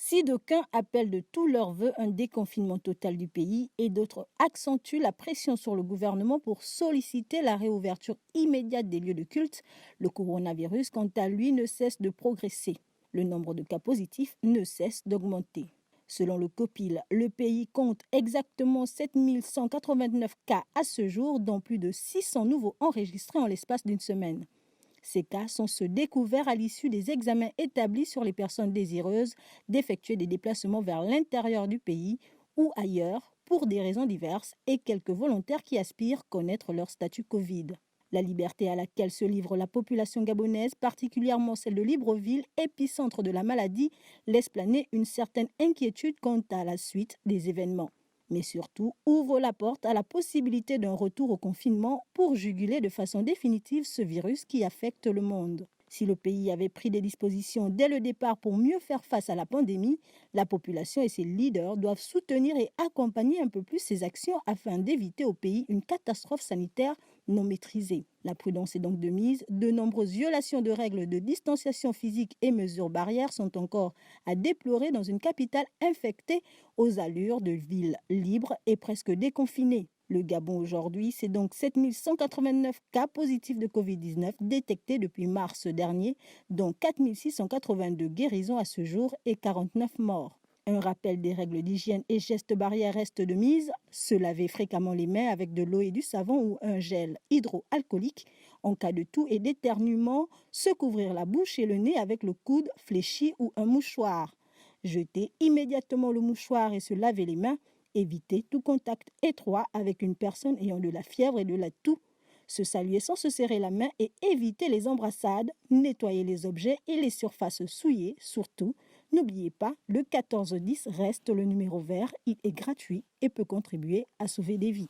Si d'aucuns appellent de tous leurs vœux un déconfinement total du pays et d'autres accentuent la pression sur le gouvernement pour solliciter la réouverture immédiate des lieux de culte, le coronavirus, quant à lui, ne cesse de progresser. Le nombre de cas positifs ne cesse d'augmenter. Selon le COPIL, le pays compte exactement 7189 cas à ce jour, dont plus de 600 nouveaux enregistrés en l'espace d'une semaine. Ces cas sont ceux découverts à l'issue des examens établis sur les personnes désireuses d'effectuer des déplacements vers l'intérieur du pays ou ailleurs pour des raisons diverses et quelques volontaires qui aspirent connaître leur statut Covid. La liberté à laquelle se livre la population gabonaise, particulièrement celle de Libreville, épicentre de la maladie, laisse planer une certaine inquiétude quant à la suite des événements. Mais surtout, ouvre la porte à la possibilité d'un retour au confinement pour juguler de façon définitive ce virus qui affecte le monde. Si le pays avait pris des dispositions dès le départ pour mieux faire face à la pandémie, la population et ses leaders doivent soutenir et accompagner un peu plus ces actions afin d'éviter au pays une catastrophe sanitaire non maîtrisée. La prudence est donc de mise. De nombreuses violations de règles de distanciation physique et mesures barrières sont encore à déplorer dans une capitale infectée aux allures de ville libre et presque déconfinée. Le Gabon aujourd'hui, c'est donc 7189 cas positifs de Covid-19 détectés depuis mars dernier, dont 4682 guérisons à ce jour et 49 morts. Un rappel des règles d'hygiène et gestes barrières reste de mise. Se laver fréquemment les mains avec de l'eau et du savon ou un gel hydroalcoolique. En cas de toux et d'éternuement, se couvrir la bouche et le nez avec le coude fléchi ou un mouchoir. Jeter immédiatement le mouchoir et se laver les mains. Éviter tout contact étroit avec une personne ayant de la fièvre et de la toux. Se saluer sans se serrer la main et éviter les embrassades. Nettoyer les objets et les surfaces souillées, surtout. N'oubliez pas, le 1410 reste le numéro vert. Il est gratuit et peut contribuer à sauver des vies.